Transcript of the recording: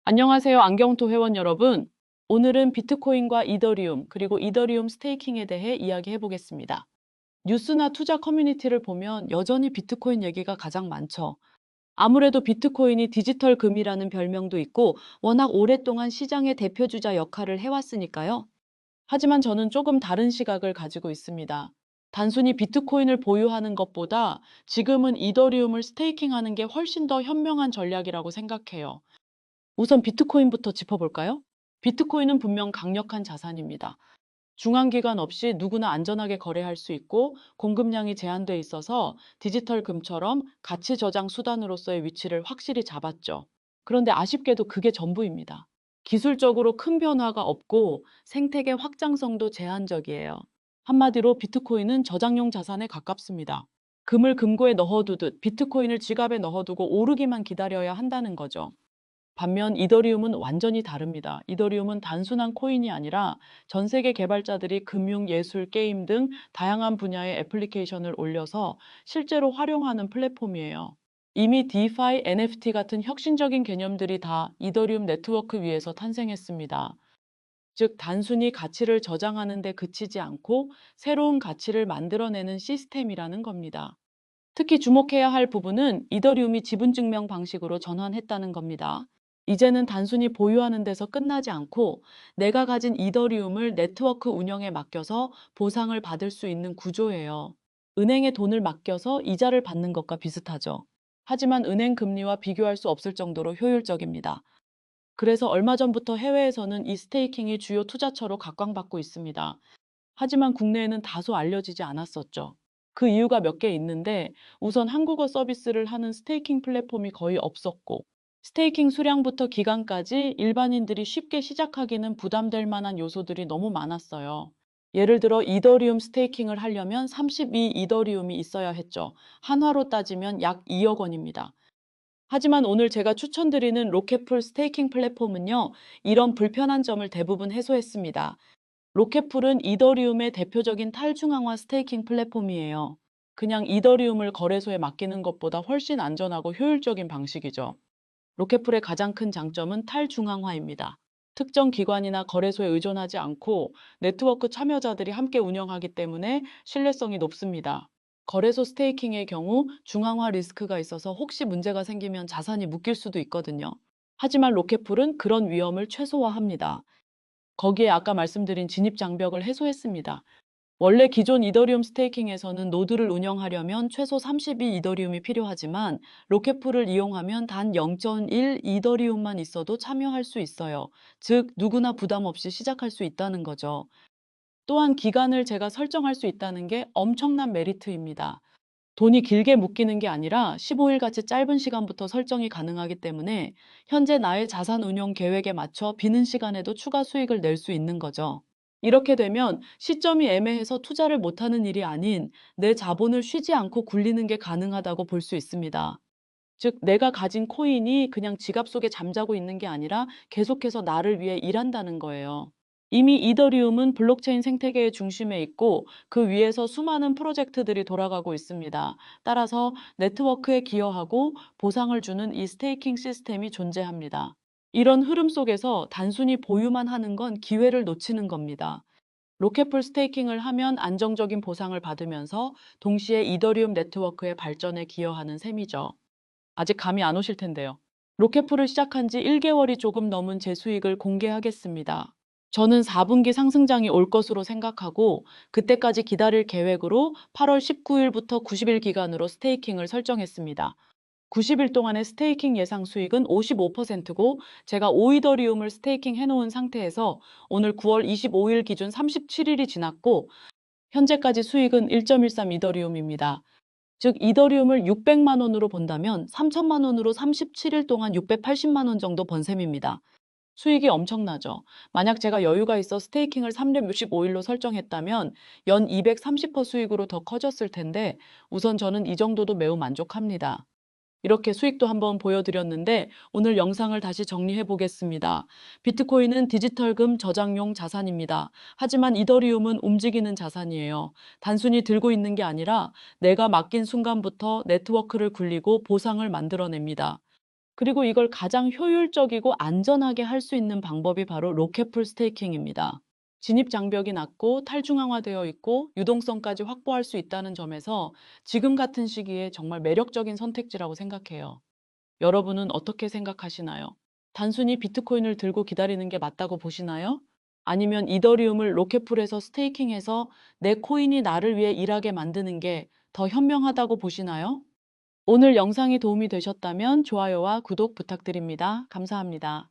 안녕하세요. 안경토 회원 여러분. 오늘은 비트코인과 이더리움, 그리고 이더리움 스테이킹에 대해 이야기해 보겠습니다. 뉴스나 투자 커뮤니티를 보면 여전히 비트코인 얘기가 가장 많죠. 아무래도 비트코인이 디지털 금이라는 별명도 있고 워낙 오랫동안 시장의 대표주자 역할을 해왔으니까요. 하지만 저는 조금 다른 시각을 가지고 있습니다. 단순히 비트코인을 보유하는 것보다 지금은 이더리움을 스테이킹하는 게 훨씬 더 현명한 전략이라고 생각해요. 우선 비트코인부터 짚어볼까요? 비트코인은 분명 강력한 자산입니다. 중앙기관 없이 누구나 안전하게 거래할 수 있고 공급량이 제한돼 있어서 디지털 금처럼 가치 저장 수단으로서의 위치를 확실히 잡았죠. 그런데 아쉽게도 그게 전부입니다. 기술적으로 큰 변화가 없고 생태계 확장성도 제한적이에요. 한마디로 비트코인은 저장용 자산에 가깝습니다. 금을 금고에 넣어두듯 비트코인을 지갑에 넣어두고 오르기만 기다려야 한다는 거죠. 반면 이더리움은 완전히 다릅니다. 이더리움은 단순한 코인이 아니라 전 세계 개발자들이 금융, 예술, 게임 등 다양한 분야의 애플리케이션을 올려서 실제로 활용하는 플랫폼이에요. 이미 DeFi, NFT 같은 혁신적인 개념들이 다 이더리움 네트워크 위에서 탄생했습니다. 즉, 단순히 가치를 저장하는 데 그치지 않고 새로운 가치를 만들어내는 시스템이라는 겁니다. 특히 주목해야 할 부분은 이더리움이 지분증명 방식으로 전환했다는 겁니다. 이제는 단순히 보유하는 데서 끝나지 않고 내가 가진 이더리움을 네트워크 운영에 맡겨서 보상을 받을 수 있는 구조예요. 은행에 돈을 맡겨서 이자를 받는 것과 비슷하죠. 하지만 은행 금리와 비교할 수 없을 정도로 효율적입니다. 그래서 얼마 전부터 해외에서는 이 스테이킹이 주요 투자처로 각광받고 있습니다. 하지만 국내에는 다소 알려지지 않았었죠. 그 이유가 몇 개 있는데 우선 한국어 서비스를 하는 스테이킹 플랫폼이 거의 없었고 스테이킹 수량부터 기간까지 일반인들이 쉽게 시작하기는 부담될 만한 요소들이 너무 많았어요. 예를 들어 이더리움 스테이킹을 하려면 32 이더리움이 있어야 했죠. 한화로 따지면 약 2억 원입니다. 하지만 오늘 제가 추천드리는 로켓풀 스테이킹 플랫폼은요, 이런 불편한 점을 대부분 해소했습니다. 로켓풀은 이더리움의 대표적인 탈중앙화 스테이킹 플랫폼이에요. 그냥 이더리움을 거래소에 맡기는 것보다 훨씬 안전하고 효율적인 방식이죠. 로켓풀의 가장 큰 장점은 탈중앙화입니다. 특정 기관이나 거래소에 의존하지 않고 네트워크 참여자들이 함께 운영하기 때문에 신뢰성이 높습니다. 거래소 스테이킹의 경우 중앙화 리스크가 있어서 혹시 문제가 생기면 자산이 묶일 수도 있거든요. 하지만 로켓풀은 그런 위험을 최소화합니다. 거기에 아까 말씀드린 진입 장벽을 해소했습니다. 원래 기존 이더리움 스테이킹에서는 노드를 운영하려면 최소 32 이더리움이 필요하지만 로켓풀을 이용하면 단 0.1 이더리움만 있어도 참여할 수 있어요. 즉, 누구나 부담 없이 시작할 수 있다는 거죠. 또한 기간을 제가 설정할 수 있다는 게 엄청난 메리트입니다. 돈이 길게 묶이는 게 아니라 15일 같이 짧은 시간부터 설정이 가능하기 때문에 현재 나의 자산 운용 계획에 맞춰 비는 시간에도 추가 수익을 낼 수 있는 거죠. 이렇게 되면 시점이 애매해서 투자를 못하는 일이 아닌 내 자본을 쉬지 않고 굴리는 게 가능하다고 볼 수 있습니다. 즉, 내가 가진 코인이 그냥 지갑 속에 잠자고 있는 게 아니라 계속해서 나를 위해 일한다는 거예요. 이미 이더리움은 블록체인 생태계의 중심에 있고 그 위에서 수많은 프로젝트들이 돌아가고 있습니다. 따라서 네트워크에 기여하고 보상을 주는 이 스테이킹 시스템이 존재합니다. 이런 흐름 속에서 단순히 보유만 하는 건 기회를 놓치는 겁니다. 로켓풀 스테이킹을 하면 안정적인 보상을 받으면서 동시에 이더리움 네트워크의 발전에 기여하는 셈이죠. 아직 감이 안 오실 텐데요. 로켓풀을 시작한 지 1개월이 조금 넘은 제 수익을 공개하겠습니다. 저는 4분기 상승장이 올 것으로 생각하고 그때까지 기다릴 계획으로 8월 19일부터 90일 기간으로 스테이킹을 설정했습니다. 90일 동안의 스테이킹 예상 수익은 55%고 제가 오이더리움을 스테이킹 해놓은 상태에서 오늘 9월 25일 기준 37일이 지났고 현재까지 수익은 1.13 이더리움입니다. 즉 이더리움을 600만 원으로 본다면 3천만 원으로 37일 동안 680만 원 정도 번 셈입니다. 수익이 엄청나죠. 만약 제가 여유가 있어 스테이킹을 365일로 설정했다면 연 230% 수익으로 더 커졌을 텐데 우선 저는 이 정도도 매우 만족합니다. 이렇게 수익도 한번 보여드렸는데 오늘 영상을 다시 정리해 보겠습니다. 비트코인은 디지털금 저장용 자산입니다. 하지만 이더리움은 움직이는 자산이에요. 단순히 들고 있는 게 아니라 내가 맡긴 순간부터 네트워크를 굴리고 보상을 만들어냅니다. 그리고 이걸 가장 효율적이고 안전하게 할 수 있는 방법이 바로 로켓풀 스테이킹입니다. 진입 장벽이 낮고 탈중앙화되어 있고 유동성까지 확보할 수 있다는 점에서 지금 같은 시기에 정말 매력적인 선택지라고 생각해요. 여러분은 어떻게 생각하시나요? 단순히 비트코인을 들고 기다리는 게 맞다고 보시나요? 아니면 이더리움을 로켓풀에서 스테이킹해서 내 코인이 나를 위해 일하게 만드는 게 더 현명하다고 보시나요? 오늘 영상이 도움이 되셨다면 좋아요와 구독 부탁드립니다. 감사합니다.